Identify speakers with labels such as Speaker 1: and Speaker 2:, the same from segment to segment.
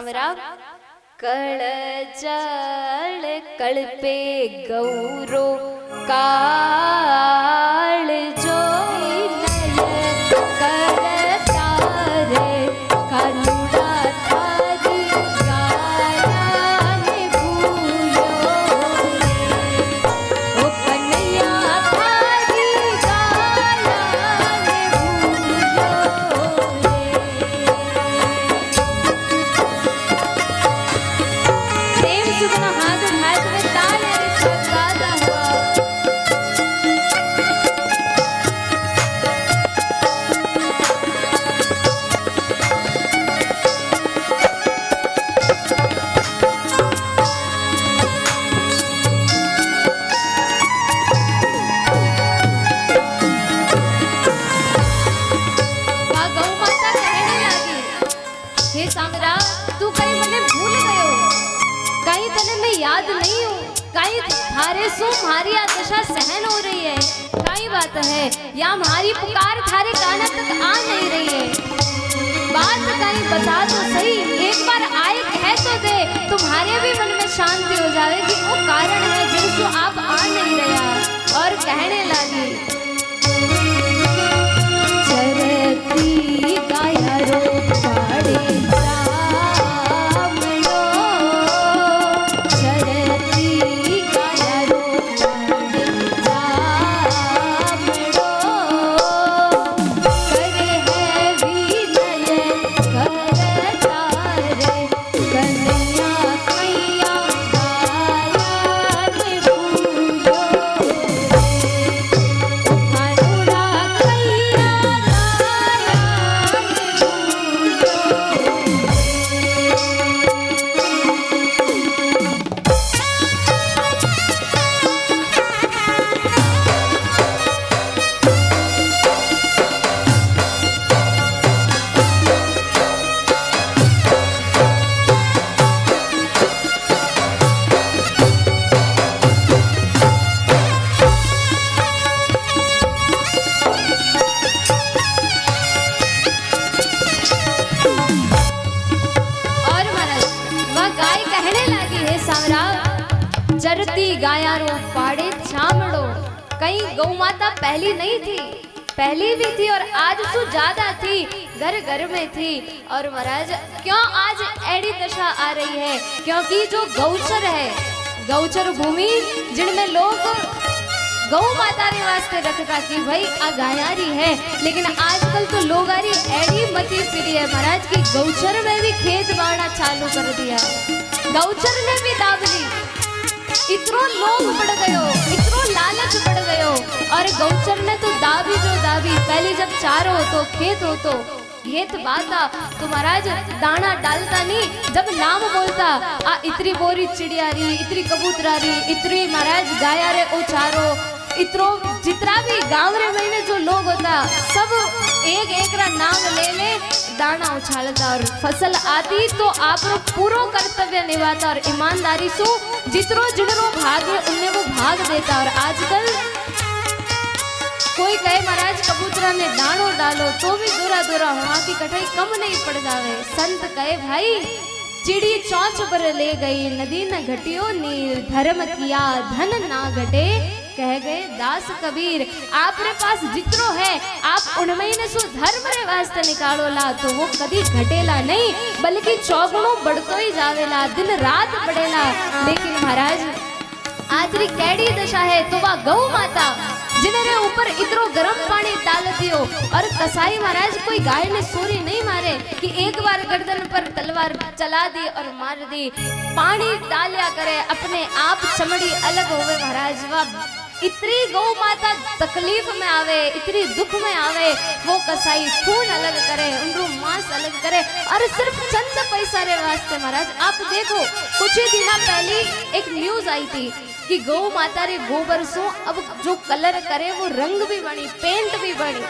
Speaker 1: सांवरा कळ जळ कळपे गौरो काळ जो करता रे कानुडा थारी गायाने भूयो ओ कन्हैया थारी गायाने भूयो प्रेम सुगना हाथ हाथ में ताले रे गाता हुआ सांवरा तू कहीं मने भूल गयो कहीं तने मैं याद नहीं हूँ कहीं थारे सो हमारी दशा सहन हो रही है कहीं बात है या हमारी पुकार थारे कान तक आ नहीं रही है बात कहीं बता तो सही एक बार आए कह तो दे तुम्हारे भी मन में शांति हो जाए कि वो कारण है जिसको आप आ नहीं रहा और कहने लगी चरती गाया रो पाड़े चरती गाया रो पाड़े छामड़ो कहीं गौ माता पहली नहीं थी पहली भी थी और आज सु ज्यादा थी घर घर में थी और महाराज क्यों आज ऐडी दशा आ रही है क्योंकि जो गौचर है गौचर भूमि जिनमें लोग गौ माता रे वास्ते रखता कि भाई आ गायारी है लेकिन आजकल तो लोग आरी ऐडी मती फिरी है महाराज की गौचर में भी खेत बाड़ा चालू कर दिया गौचर ने भी दाब ली इतनो लोभ बढ़ गयो इतनो लालच बढ़ गयो और गौचर ने तो दाबी जो दाबी पहले जब चारो हो तो खेत हो तो खेत बाता तो महाराज दाना डालता नहीं जब नाम बोलता आ इतनी बोरी चिड़िया री इतनी कबूतरा री इतनी महाराज गाया रे ओ चारो इतनो जितना भी गांव रे में जो लोग होता सब एक एक रा नाम ले ले दाना उछालता और फसल आती तो आप पूरा कर्तव्य निभाता और ईमानदारी से जितरो जिनरो भाग है उन्हें वो भाग देता और आजकल कोई कहे महाराज कबूतरा ने दानो डालो तो भी दूरा दूरा वहां की कटाई कम नहीं पड़ जावे संत कहे भाई चिड़ी चौंच पर ले गई नदी न घटियो नीर धर्म किया धन ना घटे कह गए दास कबीर आपरे पास जितनो है आप उनमें ने सो धर्म रे वास्ते निकालो ला तो वो कभी घटेला नहीं बल्कि चौगुणों बढ़तो ही जावेला दिन रात बढ़ेला लेकिन महाराज आज री कैडी दशा है तो वह गौ माता जिन्हें ऊपर इतनो गर्म पानी डाल दियो और कसाई महाराज कोई गाय ने सूरी नहीं मारे कि एक बार गर्दन पर तलवार चला दी और मार दी पानी डालिया करे अपने आप चमड़ी अलग होवे महाराज वह इतनी गौ माता तकलीफ में आवे इतनी दुख में आवे वो कसाई खून अलग करे उनको मांस अलग करे और सिर्फ चंद पैसा रे वास्ते महाराज आप देखो कुछ ही दिन पहले एक न्यूज आई थी कि गौ माता रे गोबर सो अब जो कलर करे वो रंग भी बनी पेंट भी बनी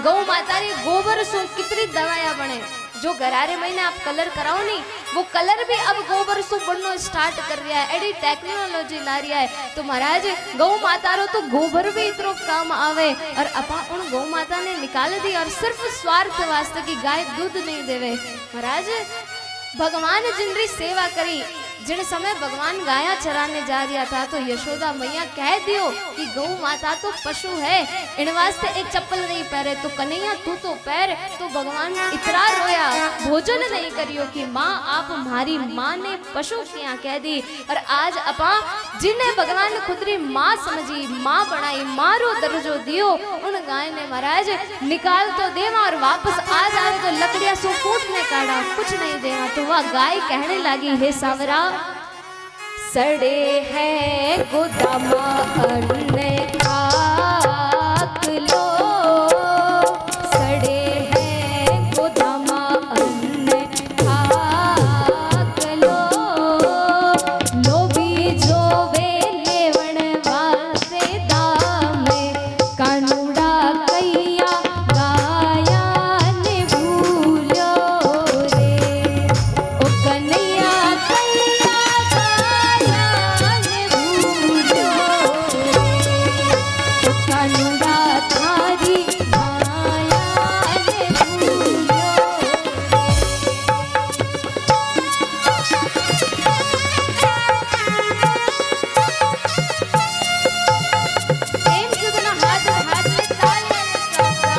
Speaker 1: गौ माता रे गोबर सो कितनी दवाया बने जो गरारे महीने आप कलर कराओ नहीं वो कलर भी अब गोबर से बनना स्टार्ट कर रहा है एडी टेक्नोलॉजी ला रहा है तो महाराज गौ माता रो तो गोबर भी इतनो काम आवे और अपा उन गौ माता ने निकाल दी और सिर्फ स्वार्थ वास्ते की गाय दूध नहीं देवे महाराज भगवान जिनरी सेवा करी। जिन समय भगवान गाया चराने जा रहा था तो यशोदा मैया कह दियो कि गौ माता तो पशु है, इन वास्ते एक चप्पल नहीं पहरे तो कन्हैया तू तो पैर। तो भगवान इतना रोया, भोजन नहीं करियो कि माँ आप हमारी माँ ने पशु क्या कह दी। और आज अपा जिन्हें भगवान खुदरी माँ समझी, माँ बनाई, मारो दर्जो दियो, उन गाय ने महाराज निकाल तो देवा और वापस आ जाए तो लकड़ियां सो कूटने काढ़ा, कुछ नहीं देवा। तो वह गाय कहने लगी, हे सांवरा सड़े हैं गोदामा अन्न खाक लो, सड़े हैं गोदामा अन्न खाक लो, लोभी जो वे लेवण वास्ते दामे, कानूड़ा कैया गाया ने भूलो रे, ओ कन्हैया कैया गाया ने भूलो रे, ओ कानूड़ा थारी गाया ने भूलो प्रेम से दोनों हाथ में तालियां लेकर गाता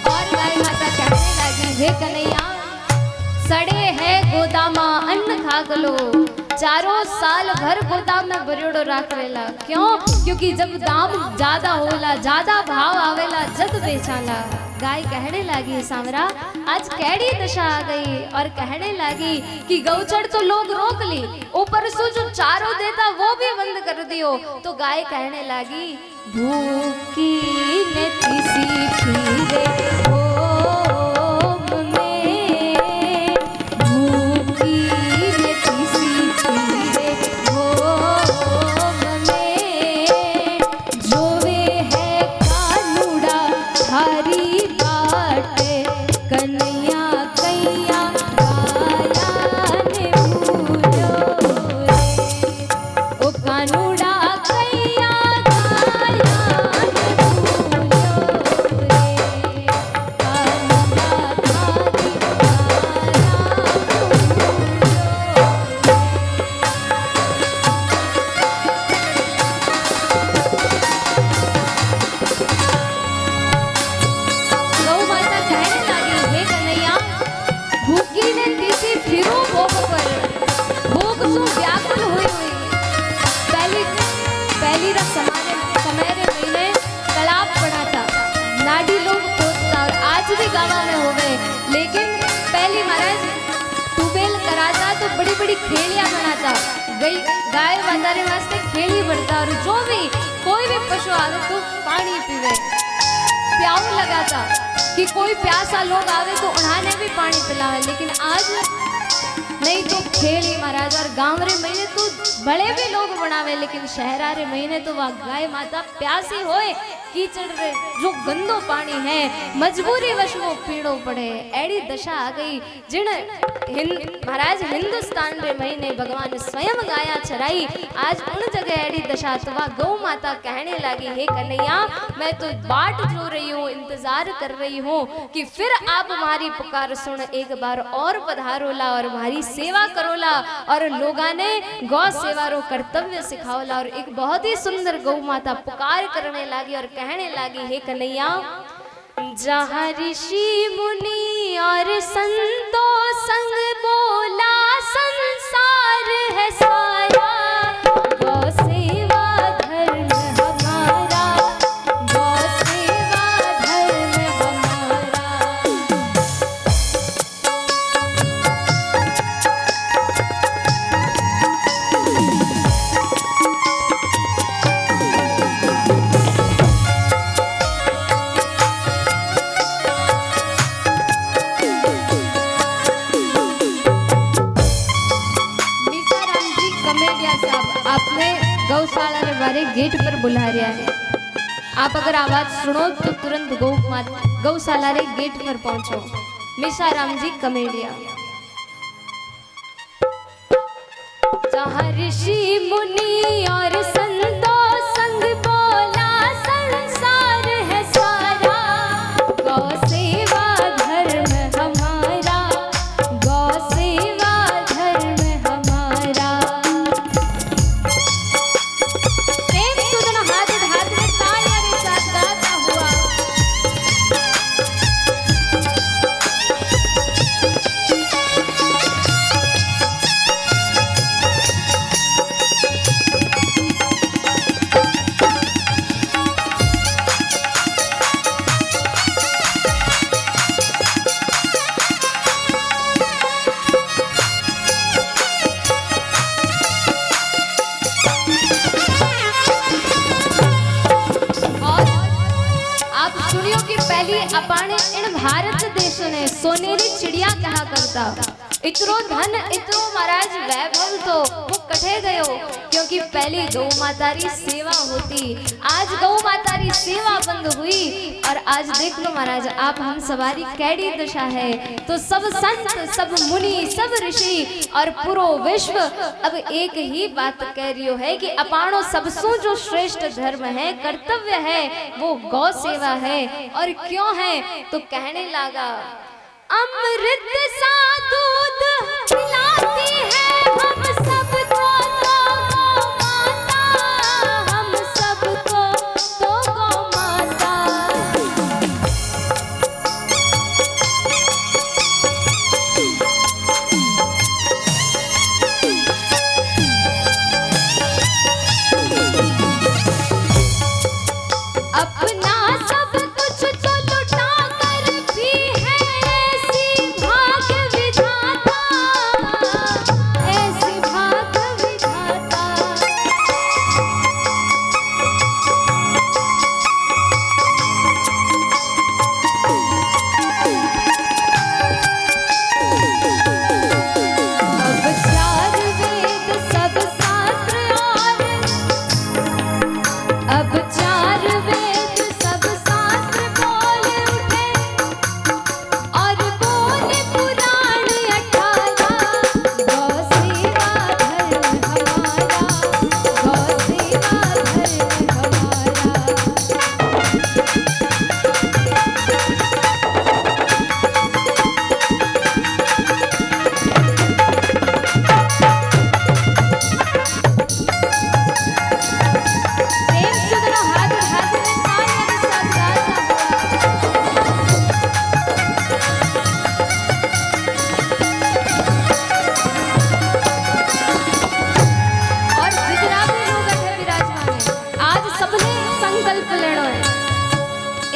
Speaker 1: और गाय माता कहने लगी, हे कन्हैया सड़े है गोदामा अन्न खाक लो, चारों साल भर गोदाम में भरियोड़ो राखवेला। क्यों? क्योंकि जब दाम ज्यादा होला, ज्यादा भाव आवेला, जद बेचाला। गाय कहने लगी, सांवरा आज कैडी दशा आ गई, और कहने लगी कि गौचर तो लोग रोक ली, ऊपर से जो चारों देता वो भी बंद कर दियो। तो गाय कहने लगी, भूखी ने किसी फिरे होम में, भूखी ने किसी फिरे होम में, जोवे है कानूड़ा थारी बाट, कन्हैया कैया गाया ने भूलो रे, ओ कानूड़ा कैया गाया ने भूलो रे, कानूड़ा थारी गौ माता कहने लगी, हे कन्हैया भूखी ने तीसी फिरो भोग पर, भोग सो व्याकुल हुई हुई। पहली रा समय रे महीने तालाब पड़ा था, नाडी लोग खोदता, और आज भी गाँव में होवे। लेकिन पहली महाराज ट्यूबवेल कराता तो बड़ी बड़ी खेलियां बनाता, गाय बंदारे वास्ते खेली बढ़ता, और जो भी कोई भी पशु आवे तो पानी पीवे, प्याऊ लगाता कि कोई प्यासा लोग आवे तो उन्हें भी पानी पिलावे। लेकिन आज नहीं तो खेली महाराज, और गांव रे महीने तो बड़े भी लोग बनावे, लेकिन शहरा रे महीने तो वह गाय माता प्यासी होए, कीचड़ रे जो गंदो पानी है मजबूरी वश वो पीड़ो पड़े। ऐडी दशा आ गई जिन महाराज हिंदुस्तान रे महीने भगवान स्वयं गाया चराई। आज उन जगह ऐडी दशा, तो वह गौ माता कहने लगी, हे कन्हैया मैं तो बाट जो रही हूँ, इंतजार कर रही हूँ कि फिर आप हमारी पुकार सुन, एक बार और पधारोला और हमारी सेवा करोला, और लोगा ने गौ सेवा रो कर्तव्य सिखाओला। और एक बहुत ही सुंदर गौ माता पुकार करने लगी और कहने लगी, हे कन्हैया जहाँ ऋषि मुनि और संतों संग बोला संसार है सारा, गौ सेवा धर्म हमारा, गौ सेवा धर्म हमारा। आपने गौशाला के बारे गेट पर बुला रहा है, आप अगर आवाज सुनो तो तुरंत गौशाला रे गेट पर पहुंचो। मिशाराम जी कमेडिया। जहाँ ऋषि मुनि और संतों संग बोला संसार है सारा, गौ सेवा धर्म हमारा, गौ सेवा धर्म हमारा। प्रेम से दोनों हाथ में तालियों के साथ गाता हुआ पहली अपाने इन भारत देश ने सोनेरी चिड़िया कहा करता। इतरो धन इतरो महाराज वैभव तो वो कठे गयो, क्योंकि पहली गौ मातारी सेवा होती। आज गौ मातारी सेवा बंद हुई और आज देख लो महाराज आप हम सवारी कैडी दशा है। तो सब संत सब मुनि सब ऋषि और पूरो विश्व अब एक ही बात कह रही है कि अपाणो सबसु जो श्रेष्ठ धर्म है कर्तव्य है वो गौ सेवा है। और क्यों है तो कहने लगा अमृत सा दूध पिलाती है हम सबको तो गौ माता, हम सबको तो गौ माता। अपना सब कुछ तो लुटा कर भी है ऐसी भाग विधाता, ऐसी भाग विधाता। अब चार वेद सब शास्त्र और अब चार वेद सब शास्त्र बोल उठे और बोले पुराण 18 गौ सेवा धर्म हमारा, गौ सेवा धर्म हमारा। प्रेम से दोनों हाथ में तालियों के साथ गाता हुआ और जितना भी लोग है विराजमान है, आज सबने संकल्प लेनो है।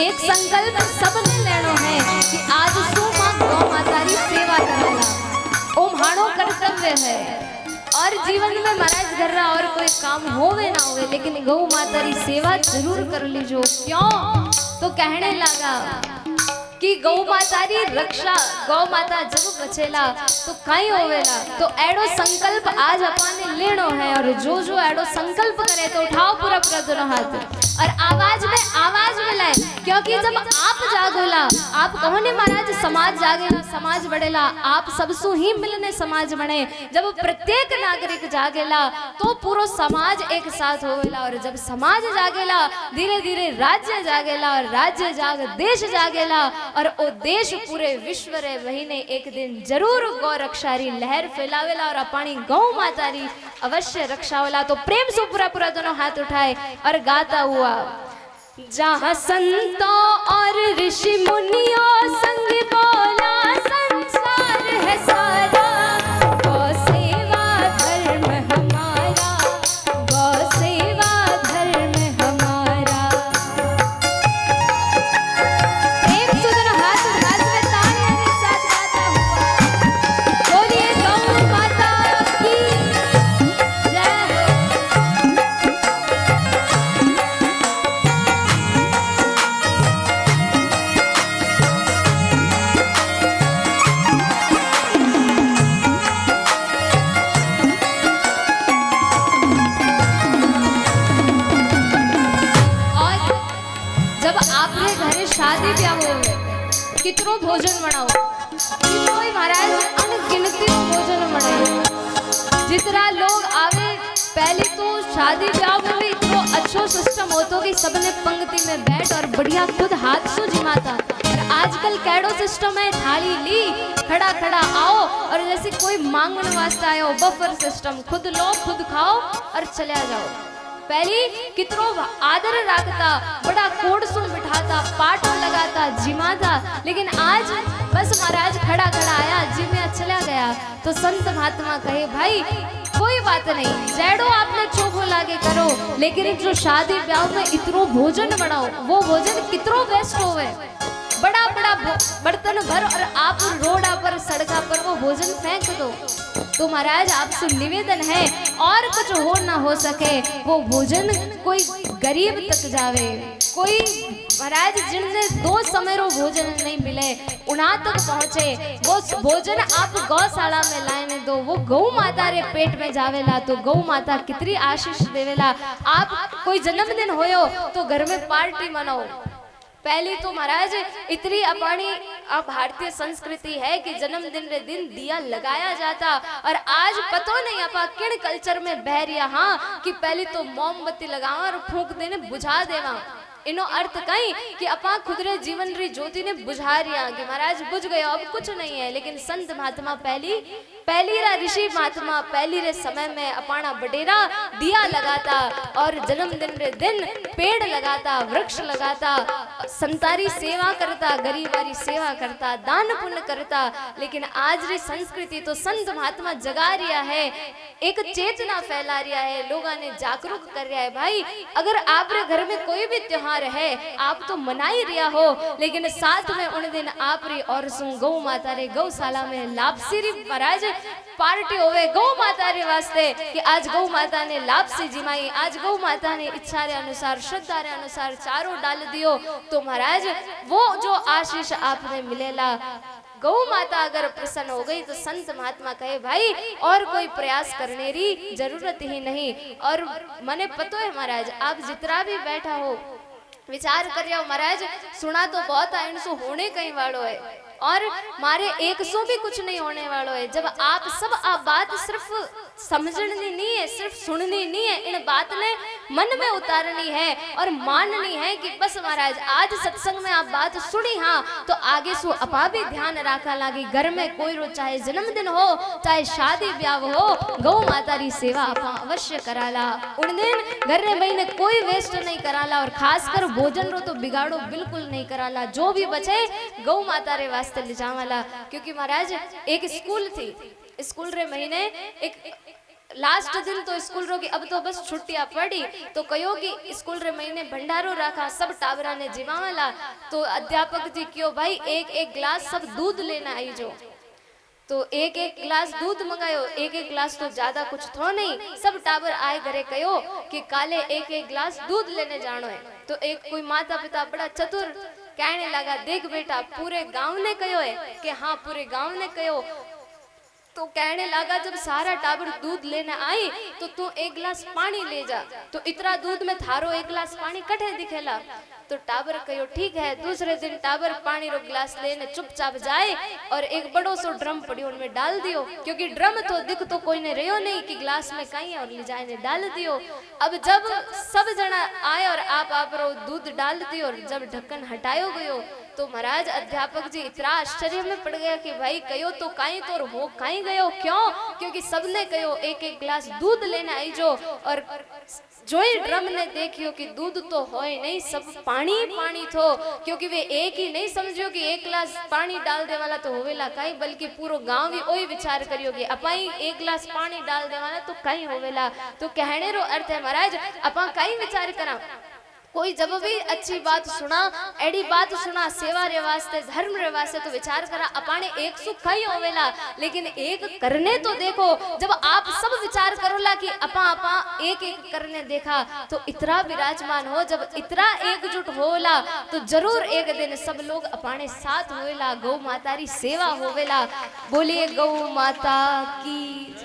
Speaker 1: एक संकल्प सबने लेनो है कि आज सो मां गौ मातारी सेवा करना ओम हाणो कर्तव्य है। और जीवन में महाराज कर रहा और कोई काम होवे ना होवे लेकिन गौ मातारी सेवा जरूर कर लीजो। क्यों तो कहने लगा कि गौ मातारी रक्षा, गौ माता जब बचेला तो कहीं होवेला। तो एडो संकल्प आज अपने लेनो है और जो जो एडो संकल्प करे तो उठाओ पूरा पूरा दोनों हाथ और आवाज में लाए। क्योंकि जब आप जागोला आप कहो ने महाराज समाज जागेला समाज बढ़ेला, आप सबसु ही मिलने समाज बने। जब प्रत्येक नागरिक जागेला तो पूरा समाज एक साथ होवेला और जब समाज जागेला धीरे धीरे राज्य जागेला और राज्य जाग देश जागेला और ओ देश पूरे विश्व रे वही ने एक दिन जरूर गौ रक्षारी लहर फैलावेला और अपनी गौ मातारी अवश्य रक्षावेला। तो प्रेम से पूरा पूरा दोनों हाथ उठाए और गाता हुआ जहाँ संतों और ऋषि मुनियों संग बोला संसार है सारा, गौ सेवा धर्म हमारा, गौ सेवा धर्म हमारा। प्रेम से दोनों हाथ में तालियों के साथ गाता हुआ बोलिए गौ माता की जय हो। शादी ब्याह हो कितनो भोजन बनाओ कोई महाराज अनगिनती भोजन बने जितना लोग आवे। पहले तो शादी ब्याह में भी इतना अच्छो सिस्टम होतो कि सबने पंक्ति में बैठ और बढ़िया खुद हाथ से जिमाता। और आजकल कैडो सिस्टम है, थाली ली खड़ा खड़ा आओ और जैसे कोई मांगने वास्ते आयो, बफर सिस्टम, खुद लो खुद खाओ और चले जाओ। पहले कितनो आदर रखता, बड़ा कोड सुन बिठाता, पाटो लगाता, जिमाता, लेकिन आज बस महाराज खड़ा खड़ा आया जिम्मे चला गया। तो संत महात्मा कहे भाई कोई बात नहीं, जैडो आपने चोखो लागे करो, लेकिन जो शादी ब्याह में इतनो भोजन बनाओ, वो भोजन कितनो वेस्ट होवे। बड़ा बड़ा बर्तन भर और आप रोडा पर सड़का पर वो भोजन फेंक दो। तो महाराज आपसे निवेदन है और कुछ हो ना हो सके वो भोजन कोई गरीब तक जावे, कोई महाराज जिनसे 2 समय रो भोजन नहीं मिले उना तक पहुंचे, वो भोजन आप गौशाला में लाने दो। वो गौ माता रे पेट में जावेला तो गौ माता कितनी आशीष देवेला। आप कोई जन्मदिन होयो तो घर में पार्टी मनाओ। पहले तो महाराज इतनी अपनी भारतीय संस्कृति है कि जन्मदिन रे दिन दिया लगाया जाता, और आज पतो नहीं अपा किन कल्चर में बह रिया। हाँ कि पहले तो मोमबत्ती लगावा और फूंक देने बुझा देवा। इनो अर्थ कहीं कि अपा खुद रे जीवन री ज्योति ने बुझा रिया कि महाराज बुझ गया अब कुछ नहीं है। लेकिन संत महात्मा पहली रा ऋषि महात्मा पहली रे समय में अपाना बडेरा दिया लगाता और जन्मदिन रे दिन पेड़ लगाता, वृक्ष लगाता, संतारी सेवा करता, गरीबारी सेवा करता, दान पुण्य करता। लेकिन आज री संस्कृति तो संत महात्मा जगा रिया है, एक चेतना फैला रिया है, लोगों ने जागरूक कर रहा है। भाई अगर आप रे घर में कोई भी त्योहार है आप तो मना ही रिया हो, लेकिन साथ में उन दिन आप री और गौ माता रे गौशाला में लापसी री महाराज पार्टी होवे गौ माता रे वास्ते कि आज गौ माता ने लापसी जिमाई, आज गौ माता ने इच्छा रे अनुसार श्रद्धा रे अनुसार चारों डाल दियो। तो महाराज वो जो आशीष आपने मिलेला, गौ माता अगर प्रसन्न हो गई तो संत महात्मा कहे भाई और कोई प्रयास करने री जरूरत ही नहीं। और मने पतो है महाराज आप जितना भी बैठा हो विचार करियो महाराज, सुना तो बहुत है, इनसो होने कहीं वालों है और मारे 100 भी कुछ नहीं होने वालों है। जब आप सब आप बात सिर्फ समझनी नहीं है, सिर्फ सुननी नहीं है, इन बात ने मन में उतारनी है और माननी है कि बस महाराज आज सत्संग में आप बात सुनी, हाँ तो आगे सु अपा भी ध्यान रखा लागी। घर में कोई रो चाहे जन्मदिन हो चाहे शादी ब्याह हो, गौ माता री सेवा अपा अवश्य कराला। उन दिन घर रे महीने कोई वेस्ट नहीं कराला और खासकर भोजन रो तो बिगाड़ो बिल्कुल नहीं कराला। जो भी बचे गौ माता रे वास्ते ले जावाला। क्योंकि महाराज एक स्कूल थी, स्कूल रे महीने एक लास्ट दिन तो स्कूल रो की अब तो बस छुट्टियां पड़ी तो कहो कि स्कूल रे महीने भंडारो रखा, सब टाबरा ने जिमावाला। तो अध्यापक जी क्यों भाई एक एक गिलास सब दूध लेना आई जो, तो एक एक गिलास दूध मंगायो, एक एक गिलास तो ज्यादा कुछ थो नहीं, सब टाबर आए घरे कहो कि काले एक एक गिलास दूध लेने जानो है। तो एक कोई माता पिता बड़ा चतुर कहने लगा देख बेटा पूरे गांव ने कहो है कि हाँ पूरे गांव ने कहो। तो कहने लगा जब सारा टाबर दूध लेने आई तो तू एक गिलास पानी ले जा। तो इतना दूध में थारो एक गिलास पानी कठे दिखेला। तो टाबर कहो ठीक है। दूसरे दिन टाबर पानी रो गिलास लेने चुपचाप जाए और एक बड़ो सो ड्रम पड़ियो उनमें डाल दियो, क्योंकि ड्रम तो दिख तो कोई ने रहो नहीं कि गिलास में कहीं है और ले जाए ने डाल दियो। अब जब सब जना आए और आप रो दूध डाल दियो और जब ढक्कन हटायो गयो तो महाराज अध्यापक जी इतना आश्चर्य में पड़ गया कि भाई कहो तो कहीं तो हो कहीं गयो क्यों, क्योंकि सबने कहो एक एक गिलास दूध लेने आई जो। और जो ही ड्रम ने देखियो कि दूध तो होए नहीं, सब पानी पानी थो, क्योंकि वे एक ही नहीं समझियो कि एक गिलास पानी डाल दे वाला तो होवेला कहीं, बल्कि पूरो गांव भी वही विचार करियो कि अपाई एक गिलास पानी डाल दे वाला तो कहीं होवेला। तो कहने रो अर्थ है महाराज अपा कहीं विचार करा, कोई जब भी अच्छी बात सुना एडी बात सुना सेवा रे वास्ते धर्म रे वास्ते तो विचार करा अपाने एक सुख कहीं होवेला, लेकिन एक करने तो देखो। जब आप सब विचार करोला कि अपा अपा एक एक करने देखा तो इतना विराजमान हो, जब इतना एकजुट होला तो जरूर एक दिन सब लोग अपाने साथ होवेला, गौ माता री सेवा होवेला। बोलिए गौ माता की।